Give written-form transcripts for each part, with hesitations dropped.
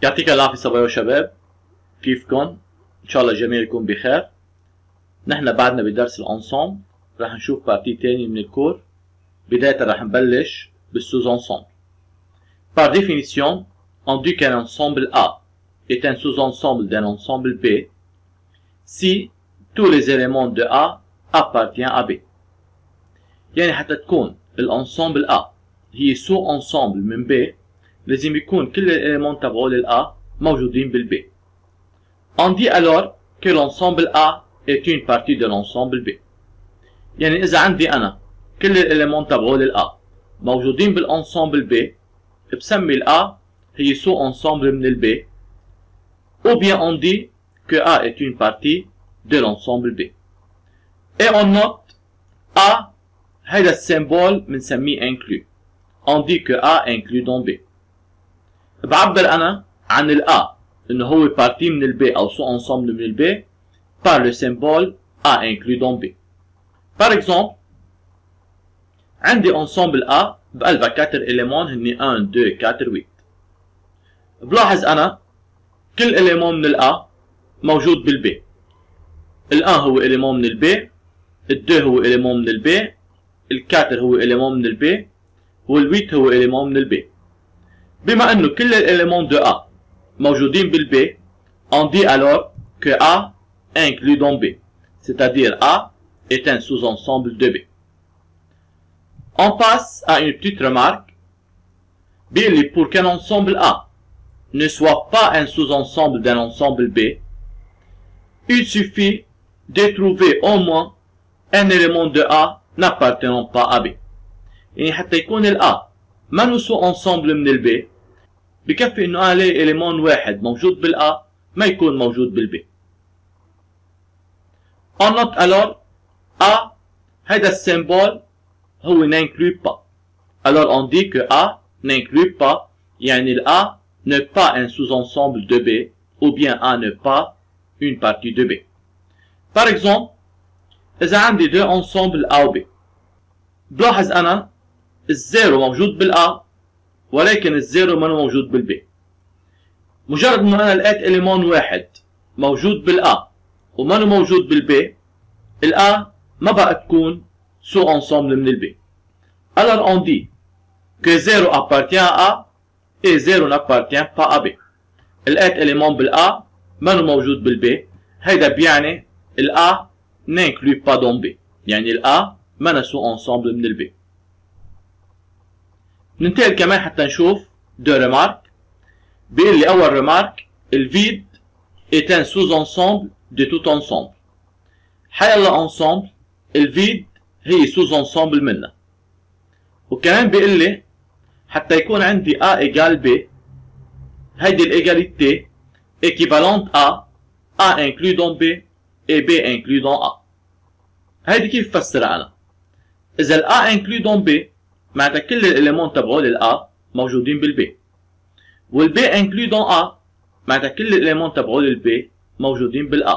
يعطيك العافية صبايا وشباب، كيفكن؟ إن شاء الله الجميع يكون بخير. نحن بعدنا بدرس الأنسامبل، رح نشوف بارتي تاني من الكور. بداية رح نبلش بالسوز-ensemble. Par définition, on dit qu'un ensemble A est un sous-ensemble d'un ensemble B si tous les éléments de A appartiennent à B. يعني حتى تكون الانسامبل A هي سو انسامبل من B، لازم يكون كل الاليمون تبعول ال A موجودين بال B. On dit alors que l'ensemble A est une partie de l'ensemble B. يعني إذا عندي أنا كل الاليمون تبعول ال A موجودين بالانسامبل B، بسمي ال A هي سو انسامبل من ال B. Ou bien on dit que A est une partie de l'ensemble B. Et on note A هيدا السيمبول بنسميه inclus. On dit que A inclut dans B. بعبر أنا عن ال A إنه هو بارتي من ال B أو سو انسامبل من ال B par le symbole A inclus dans B. Par exemple, عندي ensemble A بقلبها 4 éléments هني 1 2 4 8. بلاحظ أنا كل élément من ال A موجود بال B. ال 1 هو élément من ال B، ال 2 هو élément من ال B، ال 4 هو élément من ال B، وال 8 هو élément من ال B. بما أنه كل الéléments de A موجودين بال B، on dit alors que A inclut dans B. C'est-à-dire A est un sous-ensemble de B. On passe à une petite remarque. Pour qu'un ensemble A ne soit pas un sous-ensemble d'un ensemble B, il suffit de trouver au moins un élément de A n'appartenant pas à B. يعني حتى يكون ال A ما سو ensemble من ال B، بكفي انه الاقي إليمون واحد موجود بال A ما يكون موجود بال B. On note alors A هيدا السيمبول هو n'inclut pas. Alors on dit que A n'inclut pas، يعني ال A n'est pas un sous-ensemble de B ou bien A n'est pas une partie de B. Par exemple، إذا عندي deux ensembles A و B، بلاحظ أنا الزيرو موجود بال A ولكن الزيرو منه موجود بال B. مجرد إنه أنا لقيت إليمون واحد موجود بال A ومنه موجود بال B، ال A ما بقى تكون sous ensemble من ال B. Alors on dit que 0 appartient à A et 0 n'appartient pas à B. لقيت إليمون بال A منه موجود بال B، هيدا بيعني ال A n'inclut pas dans B، يعني ال A منه sous ensemble من ال B. ننتقل كمان حتى نشوف دو ريمارك. بيقول لي أول ريمارك ال vide est un sous-ensemble de tout ensemble. حيلا ensemble ال vide هي sous-ensemble منها. وكمان بيقول لي حتى يكون عندي A égale B، هيدي الإيجاليتي équivalente à A inclus dans B et B inclus dans A. هيدي كيف بفسرها أنا؟ إذا ال A inclus dans B معناتها كل الإليمون تبعول ال A موجودين بال B، وال B inclus dans A معناتها كل الإليمون تبعول ال B موجودين بال A.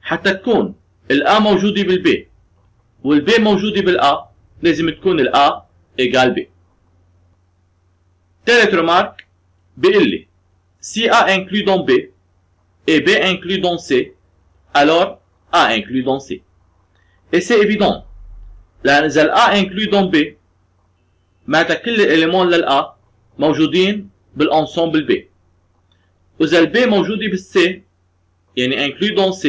حتى تكون ال A موجودة بال B وال B موجودة بال A لازم تكون ال A égale B. تالت ريمارك بيقول لي si A inclus dans B et B inclus dans C alors A inclus dans C. Et c'est évident، لأن إذا ال A inclus dans B معناتها كل الإليمون لل A موجودين بالانسامبل B، وإذا ال B موجودة بال C يعني inclus dans C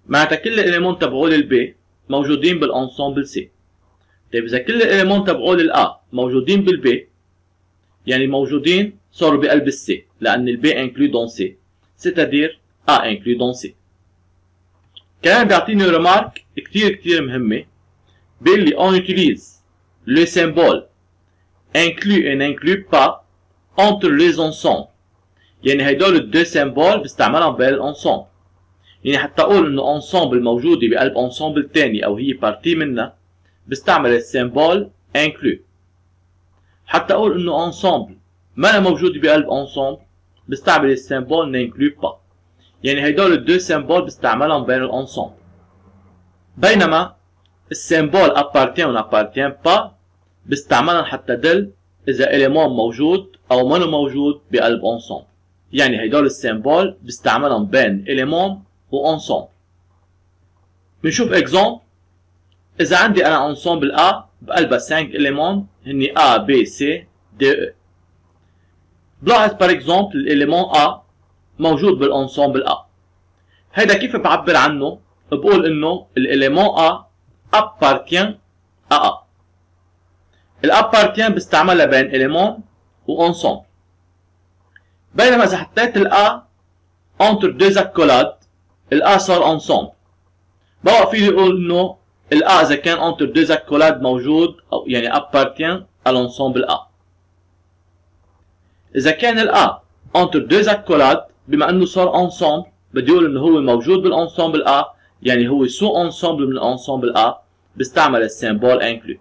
معناتها كل الإليمون تبعول ال B موجودين بالانسامبل C. طيب إذا كل الإليمون تبعول ال A موجودين بال B يعني موجودين صاروا بقلب ال C، لأن ال B inclus dans C c'est-à-dire A inclus dans C. كمان بيعطيني ريمارك كتير مهمة. بيقول لي on utilise le symbole inclut et n'inclut pas entre les ensembles. يعني هيدول الدو سيمبول بستعملهم بين الانسامبل. يعني حتى اقول انه انسامبل موجودة بقلب انسامبل تاني او هي بارتي منها بستعمل السيمبول inclut. حتى اقول انه انسامبل ما موجودة بقلب انسامبل بستعمل السيمبول n'inclut pas. يعني هيدول الدو سيمبول بستعملهم بين الانسامبل. بينما السيمبول appartient و n'appartient pas بستعملهم حتى دل إذا إليمون موجود أو منه موجود بقلب انسومبل. يعني هيدول السيمبول بستعملهم بين إليمون وانسومبل. بنشوف اكزومبل. إذا عندي أنا انسومبل A بقلبها 5 إليمون هني A B C D E. بلاحظ بار اكزومبل الإليمون A موجود بالانسومبل A. هيدا كيف بعبر عنه؟ بقول إنه الإليمون A appartient à A. الابارتيان بستعملها بين إليمون وانسومبل. بينما إذا حطيت الA entre deux accolades الA صار انسومبل. بقى فيني اقول انه الA اذا كان entre deux accolades موجود او يعني appartient à l'ensemble A. اذا كان الA entre deux accolades بما انه صار انسومبل بدي اقول انه هو موجود بالانسومبل A يعني هو سو انسومبل من الانسومبل A بستعمل السيمبول انكلو.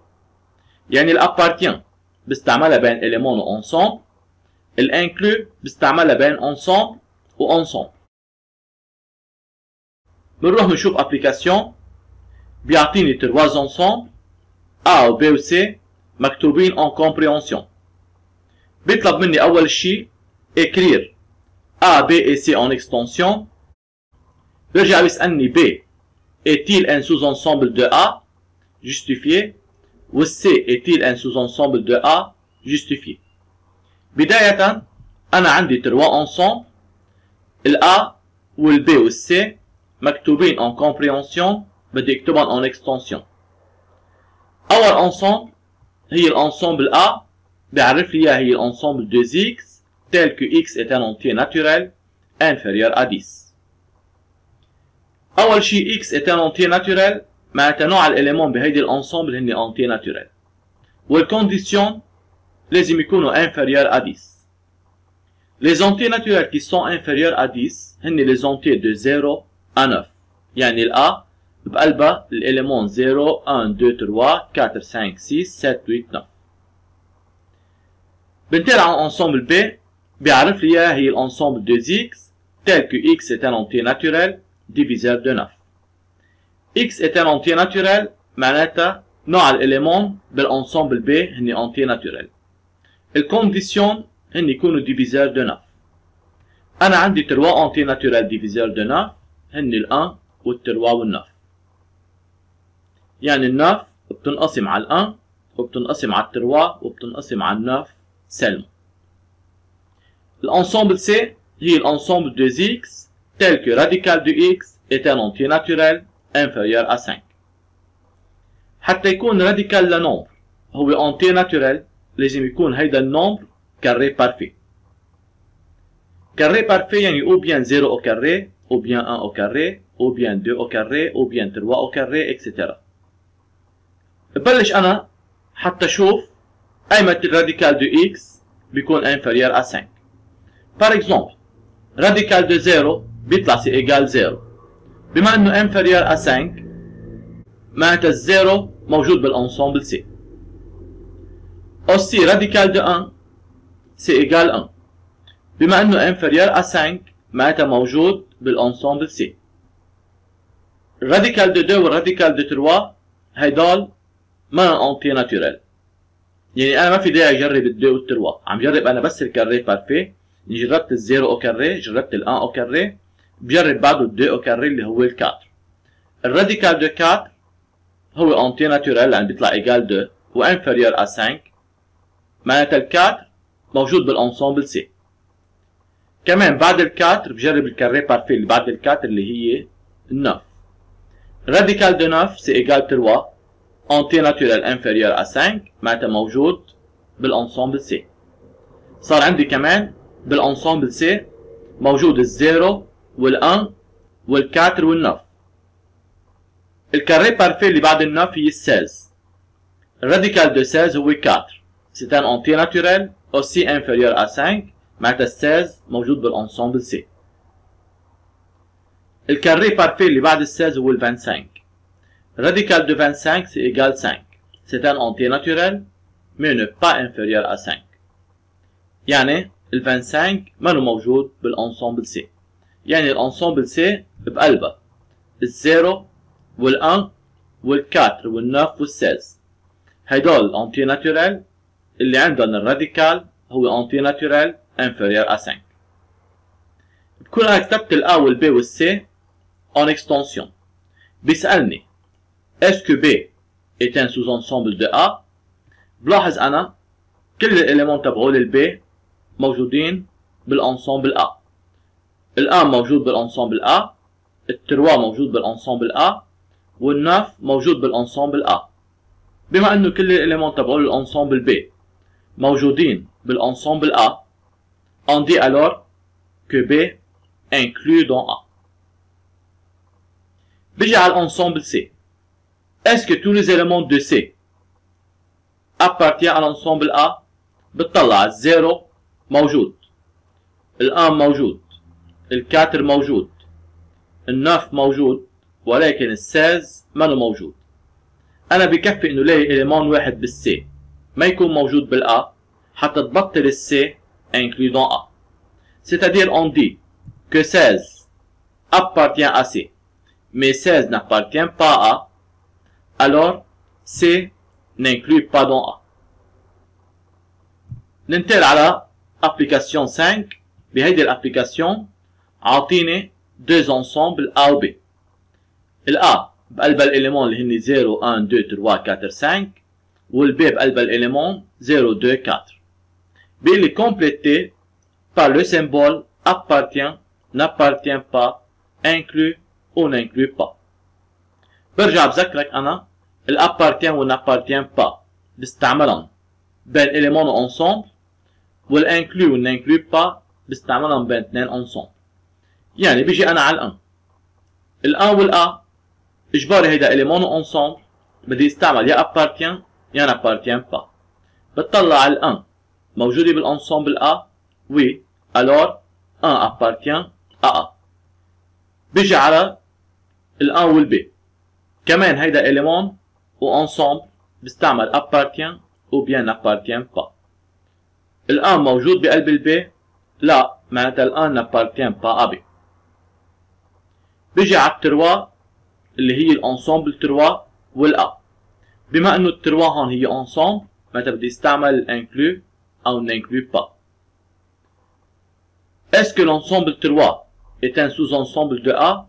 يعني الابارتيان بستعملها بين إليمون وانسومبل. الانكلو بستعملها بين انسومبل وانسومبل. بنروح بنشوف ابليكاسيون بيعطيني 3 انسومبل A و B و C مكتوبين en compréhension. بيطلب مني اول شيء écrire A, B et C en extension. بيرجع بيسألني B est-il un sous-ensemble de A? Justifié. و C est-il un sous-ensemble de A? Justifié. بداية أنا عندي 3 ensemble. ال A وال B وال C مكتوبين en compréhension بدي اكتبهم en extension. أول ensemble هي الانسومبل A بيعرف لي إياها هي الانسومبل 2x tel que x est un entier naturel inférieur à 10. أول شيء x est un entier naturel معناتها نوع الإليمون بهيدي الانسومبل هن entier naturel. والكونديسيون لازم يكونوا inférieur à 10. Les entiers naturels qui sont inférieurs à 10 هن les entiers de 0 à 9. يعني ال A بقلبها الإليمون 0 1 2 3 4 5 6 7 8 9. بنتقل على الانسومبل B بيعرف لي اياها هي الانسومبل 2x tel que x est un entier naturel diviseur de 9. x est un entier naturel معناتها نوع الإليمون بالانسومبل B هن entier naturel. الكونديسيون هن يكونوا diviseur de 9. أنا عندي 3 entier naturel diviseur de 9 هن ال 1 وال 3 وال 9. يعني ال 9 بتنقسم على ال 1 وبتنقسم على ال 3 وبتنقسم على ال 9 seulement. L'ensemble C هي l'ensemble de x tel que radical de x est un entier naturel inférieur à 5. حتى يكون radical لنومبر هو entier naturel لازم يكون هيدا النومبر carré parfait. Carré parfait يعني ou bien 0 au carré ou bien 1 au carré ou bien 2 au carré ou bien 3 au carré etc. ببلش أنا حتى أشوف أيمة الراديكال دو x بيكون inférieur à 5. Par exemple, radical de 0 بيطلع سي égal 0. بما إنه inférieur à 5 معناتها الزيرو موجود بالانسومبل C. aussi radical de 1 c'est égal 1. بما إنه inférieur à 5 معناتها موجود بالانسومبل C. radical de 2 والراديكال de 3 هيدول ما انتي ناتورال. يعني انا ما في داعي اجرب الدو والتروا، عم جرب انا بس الكاري بارفي. جربت الزيرو او كاري، جربت الان او كاري، بجرب بعده الدو او كاري اللي هو الكاتر. الراديكال دو 4 هو انتي ناتورال لان بيطلع ايجال 2 وانفيريور ا 5 معناتها الكاتر موجود بالانسومبل سي. كمان بعد الكاتر بجرب الكاري بارفي اللي بعد الكاتر اللي هي 9. راديكال دو 9 سي ايجال 3 انتي ناتورال انفيريور ا 5 معناتها موجود بالانسومبل سي. صار عندي كمان بالانسومبل سي موجود الزيرو وال1 وال4 وال9. الكاري بارفي اللي بعد ال9 هي 16. الراديكال دو 16 هو 4. سي ان انتي ناتورال aussi inférieur à 5 معناتها 16 موجود بالانسومبل سي. الكاري بارفي اللي بعد ال 16 هو ال 25. Radical de 25 c'est égal 5. C'est un entier naturel mais ne pas inférieur à 5. يعني ال 25 ما موجود بالانسومبل سي. يعني الانسومبل سي بقلبها الزيرو وال1 وال4 وال9 وال16. هيدول الانتي ناتورال اللي عندهم الراديكال هو انتي ناتورال inférieur à 5. بكون انا كتبت ال A وال B وال C en extension. بيسألني est-ce que B est un sous-ensemble de A؟ بلاحظ انا كل الاليمون تبعول ال B موجودين بالانسامبل A. ال A موجود بالانسامبل A، ال 3 موجود بالانسامبل A، وال 9 موجود بالانسامبل A. بما انه كل الاليمون تبعول الانسامبل B موجودين بالانسامبل A، on dit alors que B inclus dans A. بيجي على l'ensemble C. Est-ce que tous les éléments de C appartiennent à l'ensemble A؟ بتطلع 0 موجود، ال 1 موجود، ال 4 موجود، ال 9 موجود، ولكن ال 16 ما موجود. أنا بكفي إنه لاقي إليمون واحد بالسي ما يكون موجود بالA حتى تبطل السي inclus dans A. C'est-à-dire on dit que 16 appartient à C, mais 16 n'appartient pas à A, alors C n'inclut pas dans A. ننتقل على application 5. بهيدي الابليكاسيون عاطيني deux ensembles A و B. ال A بقلبها الاليمون اللي هن 0 1 2 3 4 5، وال B بقلبها الاليمون 0 2 4. بيقول لي complété par le symbole appartient, n'appartient pas, inclut ou n'inclut pas. برجع بذكرك انا ال appartient و n'appartient pas بستعملهم بين اليمون و ensemble، وال inclut و n'inclut pas بستعملهم بين اثنين ensemble. يعني بيجي انا على الان ال A وال A اجباري هيدا اليمون و ensemble بدي استعمل يا appartient يا n'appartient pas. بتطلع على الان موجودة بالانسامبل A، oui alors 1 appartient à A. بيجي على ال A وال B كمان هيدا اليمون و ensemble بستعمل appartient ou bien n'appartient pas. ال A موجود بقلب ال B، لا معناتها ال A n'appartient pas à B. بيجي على التروا اللي هي الانسامبل 3 وال A. بما انه التروا هون هي ensemble معناتها بدي استعمل inclut ou n'inclut pas. Est-ce que l'ensemble 3 est un sous-ensemble de A؟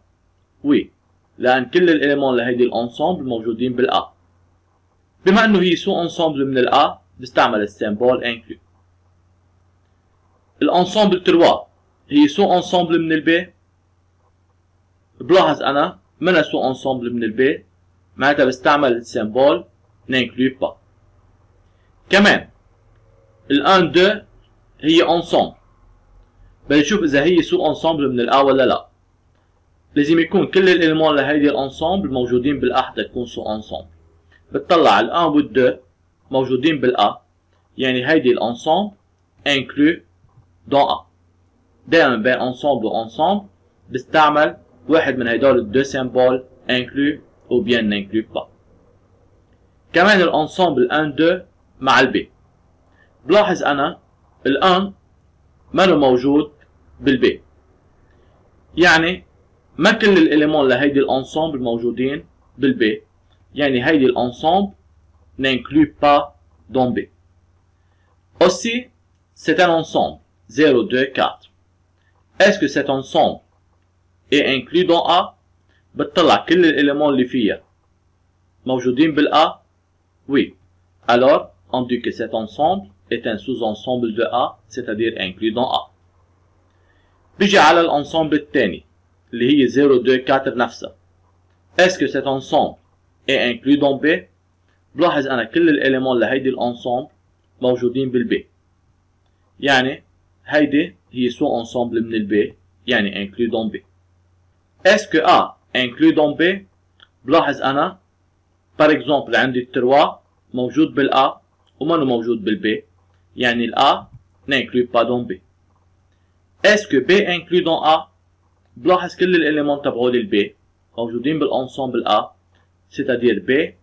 Oui، لأن كل الإليمون لهيدي الانسامبل موجودين بالA. بما انه هي سو انسامبل من الA بستعمل السيمبول inclut. الانسامبل 3 هي سو انسامبل من الB، بلاحظ انا منها سو انسامبل من الB معناتها بستعمل السيمبول n'inclut pas. كمان ال 1 2 هي انسامبل، بدي اشوف اذا هي سو انسامبل من الA ولا لا. لازم يكون كل الاليمون لهيدي الانسامبل موجودين بالA حتى تكون سو انسامبل. بتطلع ال 1 وال 2 موجودين بالA، يعني هيدي الانسامبل inclut dans A. دائما بين انسامبل و انسامبل بستعمل واحد من هيدول الدو سيمبول inclut ou bien n'inclut pas. كمان الانسامبل 1 2 مع ال B بلاحظ انا ال 1 منو موجود بالB، يعني ما كل الاليمون لهيدي الانسامبل موجودين بالB، يعني هيدي الانسامبل n'inclut pas dans B. Aussi c'est un ensemble 0 2 4. Est-ce que cet ensemble est inclus dans A؟ بتطلع كل الاليمون اللي فيها موجودين بالA، oui alors on dit que cet ensemble est un sous-ensemble de A, c'est-à-dire inclus dans A. بيجي على الانسامبل الثاني اللي هي 0 2 4 نفسها. Est-ce que cet ensemble est inclus dans B؟ بلاحظ انا كل الاليمون لهيدي الانسامبل موجودين بالB، يعني هيدي هي سو انسامبل من الB يعني inclus dans B. Est-ce que A inclus dans B؟ بلاحظ انا par exemple عندي 3 موجود بالA ومنو موجود بالB، يعني الA n'inclut pas dans B. Est-ce que B inclus dans A؟ بلاحظ كل الاليمون تبعول الB موجودين بالانسامبل A، c'est-à-dire B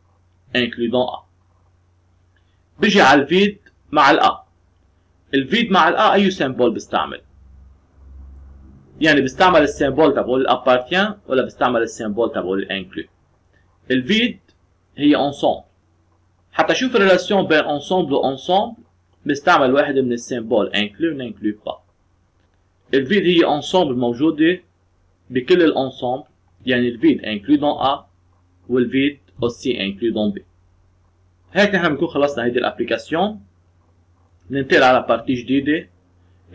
inclus dans A. بيجي على الفيد مع الA. الفيد مع الA اي سيمبول بستعمل؟ يعني بستعمل السيمبول تبعول الابارتيان ولا بستعمل السيمبول تبعول الانكلو؟ الفيد هي انسامبل. حتى اشوف الريلاسيون بين انسامبل وانسامبل بستعمل واحد من السيمبول inclut n'inclut pas. الفيد هي ensemble موجودة بكل الانسامبل، يعني الفيد inclut dans A والفيد aussi inclut dans B. هيك نحن بنكون خلصنا هيدي الابليكاسيون. ننتقل على بارتي جديدة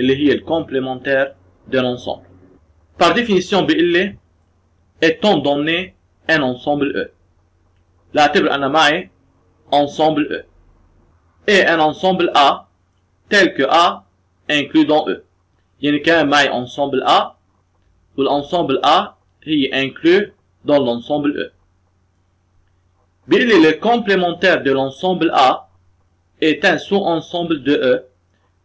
اللي هي الكومبليمنتير de l'ensemble. Par définition بيقول لي étant donné un ensemble E. لا اعتبر أنا معي ensemble E et un ensemble A tel que A inclus dans E. يعني كان معي ensemble A والensemble A هي inclus dans l'ensemble E. بيقول لي le complémentaire de l'ensemble A est un sous-ensemble de E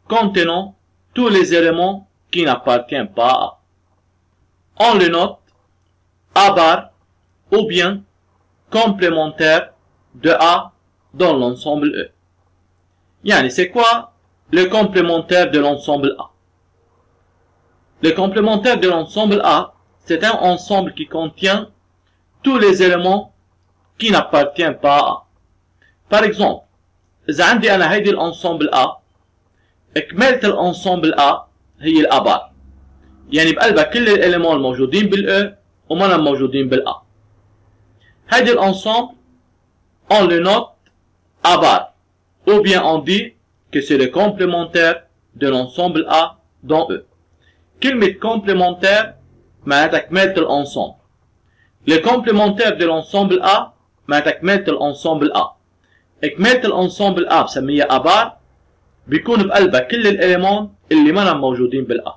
contenant tous les éléments qui n'appartiennent pas à A. On le note A bar ou bien complémentaire de A dans l'ensemble E. Yani c'est quoi le complémentaire de l'ensemble A? Le complémentaire de l'ensemble A, c'est un ensemble qui contient tous les éléments qui n'appartiennent pas à A. Par exemple, إذا عندي أنا هيدي الانسامبل A، إكمالة الانسامبل A هي الA بار. يعني بقلبها كل الإليمون الموجودين بالE ومنا موجودين بالA. هيدي الانسامبل on le note A bar, ou bien on dit que c'est le complémentaire de l'ensemble A dans E. كلمة complémentaire معناتها كمالة الانسامبل. Le complémentaire de l'ensemble A معناتها كمالة الانسامبل A. كمالة الانسامبل A بسميها A بار، بيكون بقلبها كل الاليمون اللي منا موجودين بالA.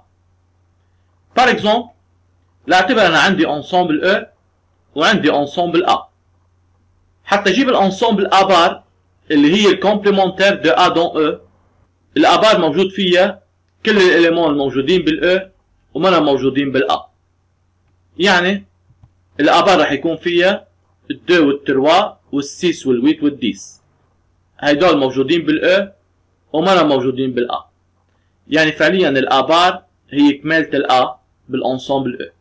Par exemple، لاعتبر انا عندي ensemble E وعندي ensemble A. حتى اجيب الانسامبل A بار اللي هي الكومبليمنتير دو A dans E، الA بار موجود فيها كل الاليمون الموجودين بالE ومنا موجودين بالA. يعني الA بار رح يكون فيها ال2 وال3 وال6 وال8 وال10. هيدول موجودين بالE ومنا موجودين بالA. يعني فعليا الA بار هي كمالة الA بالانسامبل E.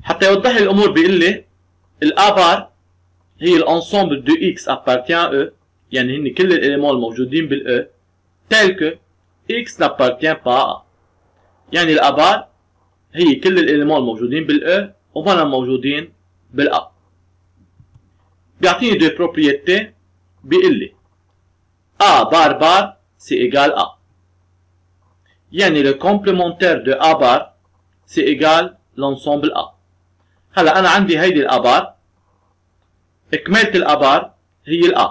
حتى يوضح لي الامور بيقول لي الA بار هي الانسامبل دو X appartient à E، يعني هن كل الاليمون الموجودين بالE tel que X n'appartient pas à A. يعني الA بار هي كل الاليمون الموجودين بالE ومنا موجودين بالA. بيعطيني دو بروبريتي، بيقول لي A بار بار c'est égal à. يعني le complémentaire de A bar c'est égal l'ensemble A. هلا أنا عندي هيدي الA بار، إكمالة الA بار هي الA.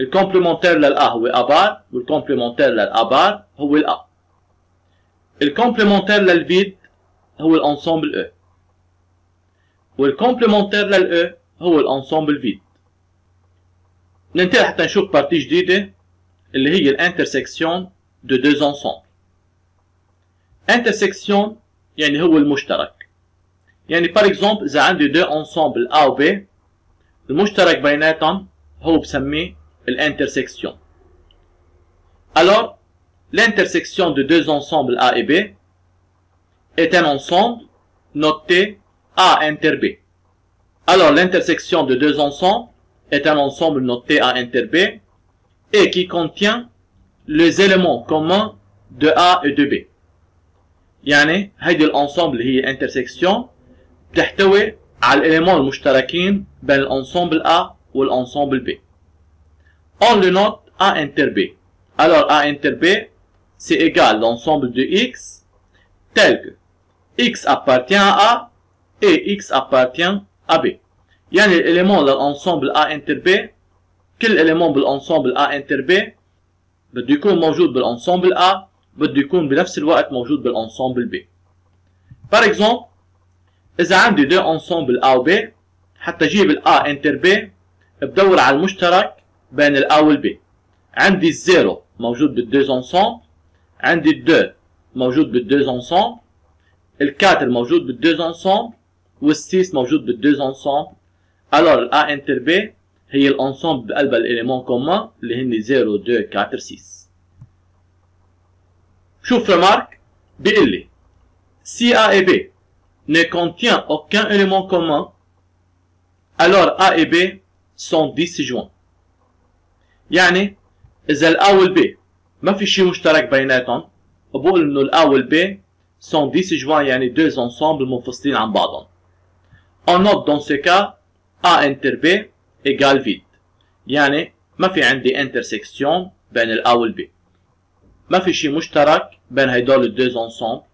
الكومبليمنتير للA هو A بار، والكومبليمنتير للA بار هو الA. الكومبليمنتير للفيد هو الانسامبل E، والكومبليمنتير للE هو الانسامبل فيد. ننتقل حتى نشوف بارتي جديدة اللي هي الانترسكسيون دو deux ensembles. intersection يعني هو المشترك. يعني par exemple إذا عندي deux ensembles A و B، المشترك بيناتهم هو بسميه الانترسكسيون. Alors l'intersection de deux ensembles A et B est un ensemble noté A inter B. Alors l'intersection de deux ensembles est un ensemble noté A inter B et qui contient les éléments communs de A et de B. يعني هيدي الانسامبل هي انترسكسيون بتحتوي على الاليمون المشتركين بين الانسامبل A والانسامبل B. On le note A inter B. Alors A inter B c'est égal l'ensemble de X tel que X appartient à A et X appartient à B. يعني الاليمون للانسامبل A inter B، كل اليمون بالانسامبل A inter B بده يكون موجود بالانسامبل A، بده يكون بنفس الوقت موجود بالانسامبل B. Par exemple إذا عندي deux ensembles A و B، حتى أجيب ال A inter B بدور على المشترك بين ال A وال B. عندي الزيرو موجود بالدوز انسامبل، عندي الدو موجود بالدوز انسامبل، الكاتر موجود بالدوز انسامبل، والسيس موجود بالدوز انسامبل. alors ال A inter B هي الانسامبل بقلبها الاليمون كومان اللي هن 0 2 4 6. شوف remarque بيقول لي si A et B ne contient aucun élément commun alors A et B sont disjoints. يعني إذا ال A وال B ما في شيء مشترك بيناتهم، بقول إنه ال A وال B sont disjoints، يعني deux ensembles منفصلين عن بعضهم. On note dans ce cas A inter B égale vide، يعني ما في عندي intersection بين ال A وال B، ما في شيء مشترك بين هيدول ال deux ensembles.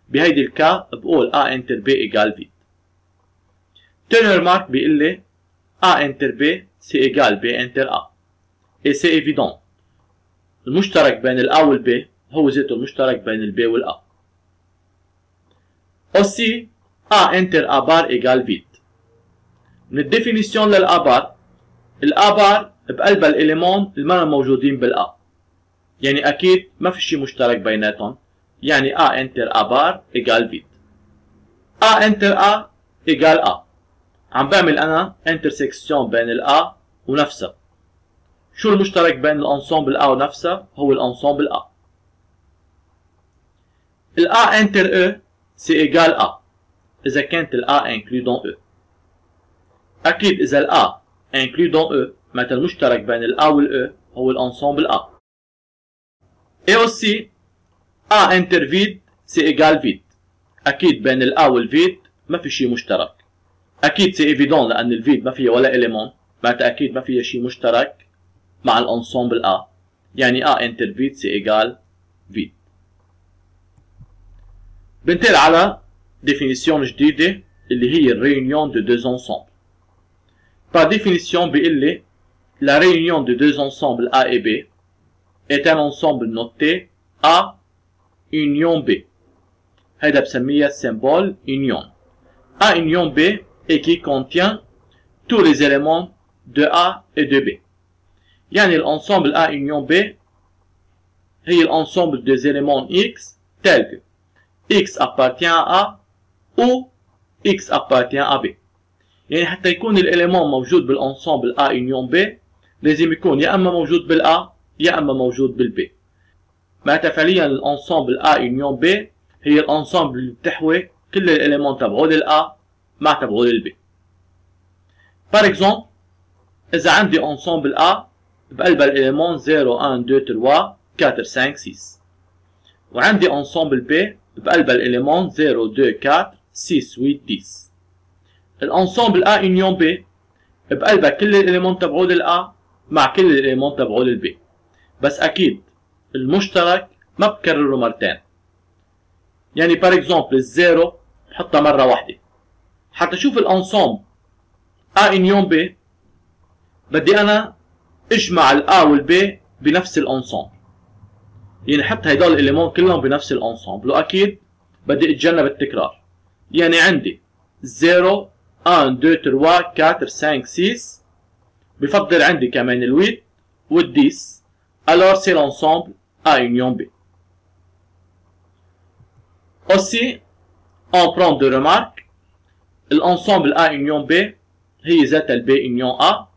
بهيدي الكا بقول A inter B égale vide. تاني remarque بيقول لي A inter B c'est égal B inter A، et c'est évident المشترك بين ال A وال B هو ذاته المشترك بين ال B وال A. Aussi A inter A bar égale vide. من الديفينيسيون لل A bar، ال A bar بقلبها الإليمون اللي ما موجودين بال A، يعني أكيد ما في شيء مشترك بيناتهم، يعني A inter A bar égale vide. A inter A égale A، عم بعمل أنا intersection بين ال A ونفسها. شو المشترك بين الانسامبل A ونفسها؟ هو الانسامبل A. ال A inter E c'est égal A إذا كانت ال A inclus dans E. أكيد إذا ال A inclus dans E معناتها المشترك بين ال A وال E هو الانسامبل A. Et aussi A inter vide c'est égal vide. أكيد بين ال A وال vide ما في شيء مشترك. أكيد c'est évident لأن ال vide ما فيها ولا إليمون، معناتها أكيد ما فيها شيء مشترك مع الانسامبل A، يعني A inter vide c'est égal vide. بنتقل على définition جديدة اللي هي الريونيون de deux ensembles. Par définition بيقول لي la réunion de deux ensembles A et B est un ensemble noté A union B. هيدا بسميها symbole union. A union B et qui contient tous les éléments de A et de B. يعني l'ensemble A union B هي l'ensemble des éléments X tels que X appartient à A ou X appartient à B. يعني حتى يكون الإليمون موجود بالانسامبل A union B لازم يكون يا أما موجود بالA يا أما موجود بالB. معناتها فعليا الانسامبل A union B هي الانسامبل اللي بتحوي كل الإليمون تبعول الA مع تبعول الB. Par exemple إذا عندي انسامبل A بقلبها الإليمون 0 1 2 3 4 5 6، وعندي انسامبل B بقلبها الإليمون 0 2 4 6 8 10. الانسامبل A union B بقلبها كل الإليمون تبعول الA مع كل الإليمون تبعول الB، بس أكيد المشترك ما بكرره مرتين. يعني par exemple الزيرو بحطها مرة واحدة. حتى شوف الانسامبل A union B بدي أنا اجمع ال A وال B بنفس الانسامبل، يعني حتى هيدول الإليمون كلهم بنفس الانسامبل، وأكيد بدي اتجنب التكرار. يعني عندي 0 1 2 3 4 5 6، بفضل عندي كمان ال 8 وال 10. alors c'est l'ensemble A union B. Aussi on prend deux remarques. الانسامبل A union B هي ذات ال B union A.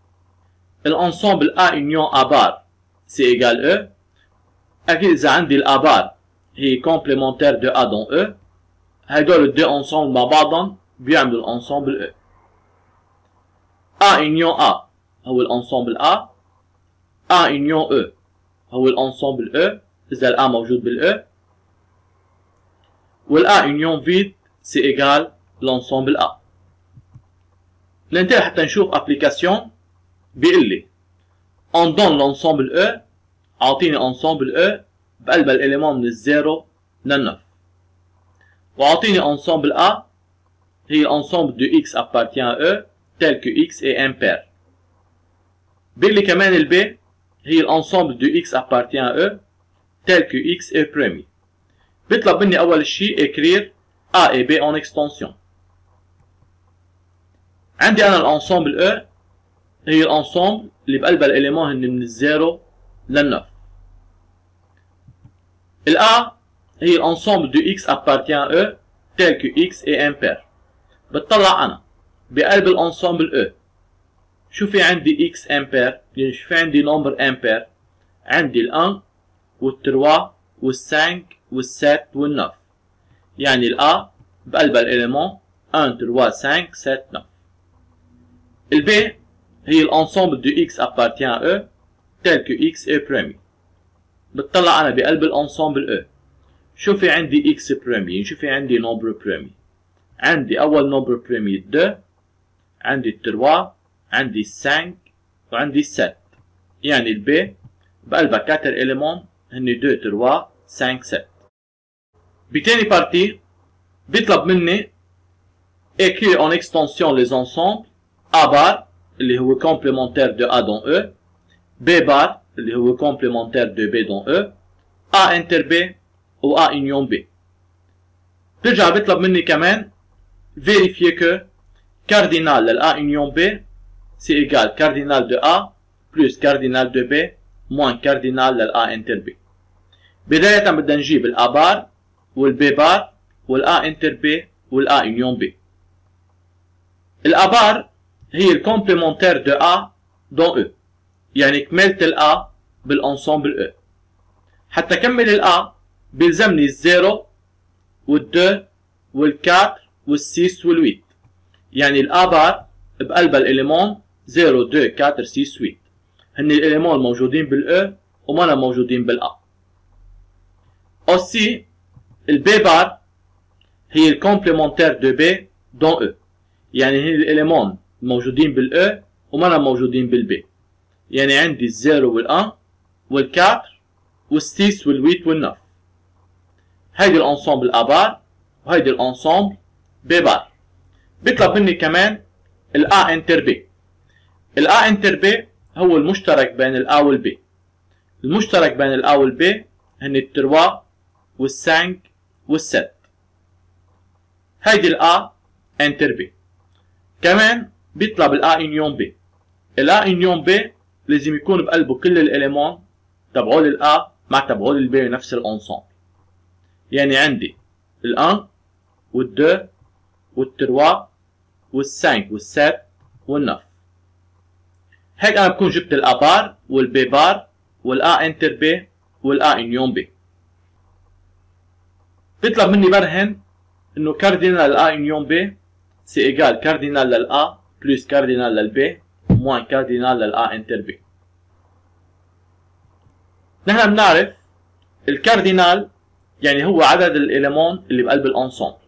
الانسامبل A union A bar c'est égal E. أكيد إذا عندي ال A bar هي complémentaire de A dans E، هيدول الدو انسامبل مع بعضهم بيعملوا الانسامبل E. A union A هو الانسامبل A. A union E هو الانسامبل E إذا ال A موجود بال E. وال A union vide c'est égal l'ensemble A. ننتهي حتى نشوف ابليكاسيون. بيقول لي on donne l'ensemble E، أعطيني انسامبل E بقلبها الإليمون من الزيرو لل9، وأعطيني انسامبل A هي الانسامبل de X appartient à E tel que X est impair. بيقول لي كمان ال B هي الانسامبل de X appartient à E tel que X est premier. بيطلب مني أول شيء écrire A et B en extension. عندي أنا الانسامبل E هي الانسامبل اللي بقلبها الإليمون هن من الزيرو لل9. ال A هي الانسامبل de X appartient à E tel que X est impair. بتطلع أنا بقلب الانسامبل E شو في عندي X impair، يعني شو في عندي نمبر impair. عندي ال 1 وال 3 وال 5 وال 7 وال 9، يعني ال A بقلبها الإليمون 1 3 5 7 9. ال B هي الانسامبل de X appartient à E tel que X est premier. بتطلع انا بقلب الانسامبل او. شو في عندي اكس بريمي؟ شو في عندي نومبر بريمي؟ عندي اول نومبر بريمي 2، عندي 3، عندي 5 وعندي 7. يعني البي بقلبها 4 اليمون هن 2 3 5 7. بتاني بارتي بيطلب مني écrire en extension les ensembles A bar اللي هو complémentaire de A dans E، B bar اللي هو complémentaire de B dans E، A inter B و A union B. برجع بيطلب مني كمان vérifier que cardinal لل A union B c'est égal cardinal de A plus cardinal de B moins cardinal لل A inter B. بداية بدنا نجيب ال A bar وال B bar وال A inter B وال A union B. ال A bar هي الكومبليمونتير دو A dans E، يعني كملت ال A بالانسامبل E. حتى كمل ال A بيلزمني الزيرو وال2 وال4 وال6 وال8. يعني ال A bar بقلبها الاليمون 0 2 4 6 8 هن الاليمون الموجودين بال E وما موجودين بال A. aussi ال B bar هي الكومبليمونتير دو B dans E، يعني هن الاليمون موجودين بالE وما موجودين بالB. يعني عندي الزيرو وال1 وال4 وال6 وال8 وال9. هيدي الانسامبل A بار وهيدي الانسامبل B بار. بيطلب مني كمان ال A انتر B. ال A انتر B هو المشترك بين ال A وال B. المشترك بين ال A وال B هن ال 3 وال 5 وال 7. هيدي ال A انتر B. كمان بيطلب ال A union B. ال A union B لازم يكون بقلبه كل الاليمون تبعول ال A مع تبعول ال B نفس الانسامبل. يعني عندي ال 1 وال 2 وال 3 وال 5 وال 7 وال 9. هيك انا بكون جبت ال A بار وال B بار وال A انتر B وال A union B. بيطلب مني برهن انه كاردينال ال A union B c'est égal cardinal لل A plus cardinal لل B moins cardinal لل A inter B. نحن بنعرف الكاردينال يعني هو عدد الاليمون اللي بقلب الانسامبل.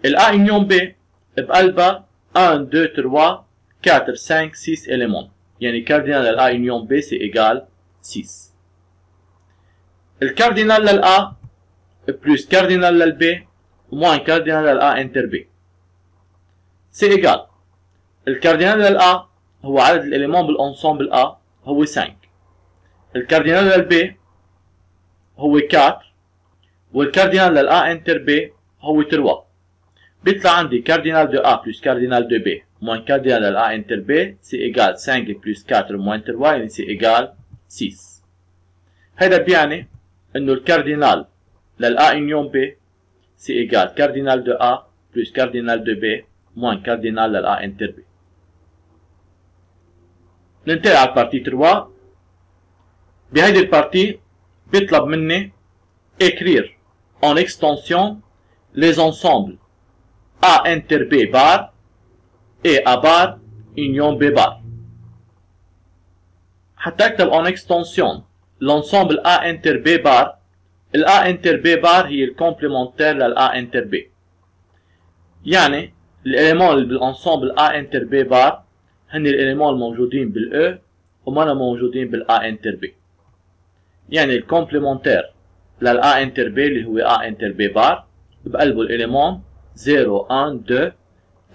ال A union B بقلبها 1 2 3 4 5 6 اليمون، يعني كاردينال لل A union B c'est égal 6. الكاردينال لل A plus كاردينال لل B moins كاردينال لل A inter B c'est égal الكاردينال لل A هو عدد الاليمون بالانسامبل A هو 5، الكاردينال لل B هو 4، والكاردينال لل A انتر B هو 3. بيطلع عندي كاردينال دو A plus كاردينال دو B moins كاردينال لل A انتر B c'est égal 5 plus 4 moins 3 يعني c'est égal 6. هذا بيعني انه الكاردينال لل A union B c'est égal كاردينال دو A plus كاردينال دو B moins كاردينال لل A انتر B. ننتقل على البارتي 3. بهيدي البارتي بيطلب مني écrire en extension les ensembles A inter B bar et A bar union B bar. حتى اكتب en extension l'ensemble A inter B bar، ال A inter B bar هي الكومبليمونتير لل A inter B. يعني الاليمون اللي بالانسامبل A inter B bar هن الاليمون الموجودين بال E وما موجودين بال A inter B. يعني الكومبليمونتير لل A inter B اللي هو A inter B bar بقلبه الاليمون 0 1 2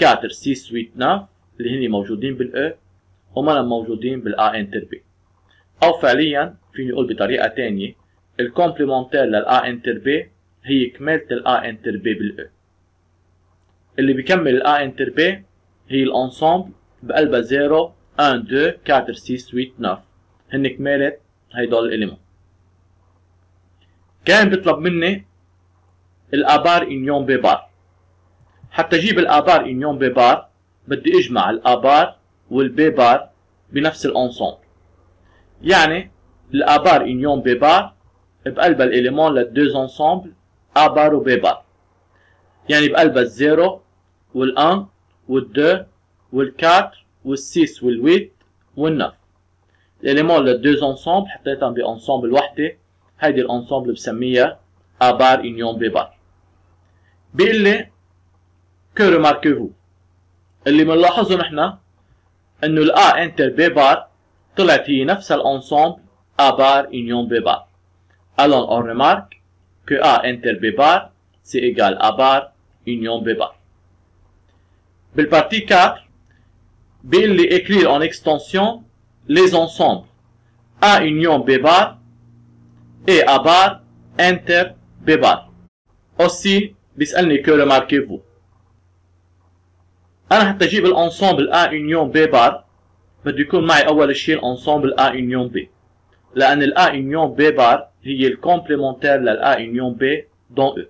4 6 8 9 اللي هن موجودين بال E وما موجودين بال A inter B. او فعليا فيني اقول بطريقه ثانيه الكومبليمونتير لل A inter B هي كمالة ال A inter B بال E. اللي بيكمل ال A inter B هي الانسامبل بقلبها 0 1 2 4 6 8 9 هن كمالة هيدول الاليمون. كان بيطلب مني ال A bar union B bar. حتى اجيب ال A bar union B bar بدي اجمع ال A bar وال B bar بنفس الانسامبل. يعني ال A bar union B bar بقلبها الاليمون للدوز انسامبل A bar و B bar. يعني بقلبها الزيرو وال1 وال2 وال4 وال6 وال8 وال9. الاليمون للدوز انصامبل حطيتهم بانصامبل وحده، هيدي الانصامبل بسميها A بار union B بار. بيقول لي que remarquez-vous؟ اللي بنلاحظه نحن انه ال A انتر B بار طلعت هي نفس الانصامبل A بار union B بار. Alors on remarque que A inter B bar c'est égal à bar union B bar. بالpartie 4 بيقول لي écrire en extension les ensembles A union B bar et A bar inter B bar. aussi بيسألني que remarquez-vous؟ أنا حتى أجيب الانسامبل A union B bar بده يكون معي أول شيء الانسامبل A union B، لأن ال A union B بار هي الكومبليمنتير لل A union B دون E.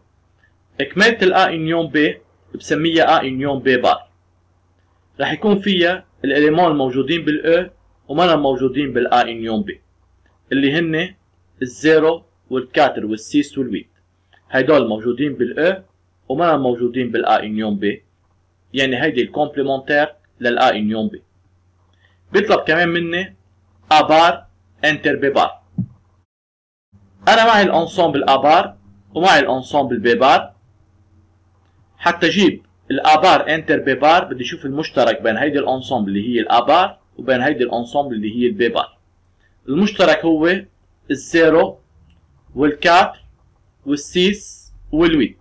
إكمالة ال A union B بسميها A union B بار. رح يكون فيها الإليمون الموجودين بال E وما موجودين بال A union B اللي هن الزيرو والكاتر والسيس والويت. هيدول موجودين بال E وما موجودين بال A union B، يعني هيدي الكومبليمنتير لل A union B. بيطلب كمان مني A بار انتر بي بار. انا معي الانسامبل A بار ومعي الانسامبل B بار. حتى اجيب الA بار انتر B بار بدي اشوف المشترك بين هيدي الانسامبل اللي هي الA بار وبين هيدي الانسامبل اللي هي الB بار. المشترك هو الزيرو والكاتر والسيس والويت،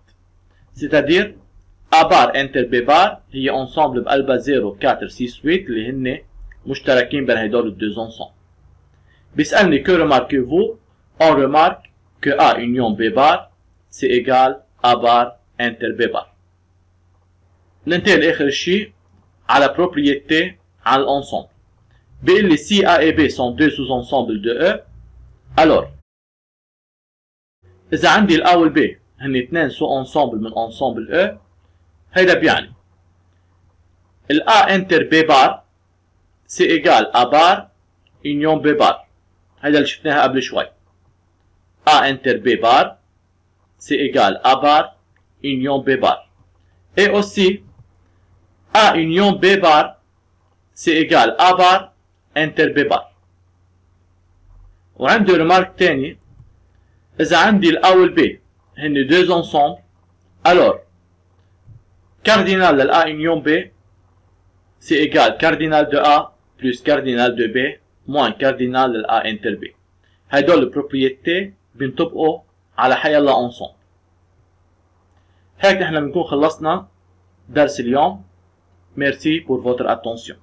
سيتادير A بار انتر B بار هي انسامبل بقلبها 0 4 6 8 اللي هن مشتركين بين هدول الدوز انسامبل. بيسألني que remarquez-vous؟ On remarque que A union B bar c'est égal A bar inter B bar. ننتقل لآخر شيء على propriété على الانسامبل. بيقول لي si A et B sont deux sous-ensembles de E، alors إذا عندي ال A وال B هن اثنين سو انسامبل من انسامبل E، هيدا بيعني ال A inter B bar c'est égal A bar union B bar. هيدا اللي شفناها قبل شوي. A inter B bar c'est égal A bar union B bar. Et aussi A union B bar c'est égal A bar inter B bar. وعندي ريمارك تاني، إذا عندي ال A وال B هن deux ensembles، alors cardinal لل A union B c'est égal cardinal de A plus cardinal de B moins cardinal لل A inter B. هيدول البروبريتي بينطبقوا على حيالله انسامبل. هيك نحن بنكون خلصنا درس اليوم. Merci pour votre attention.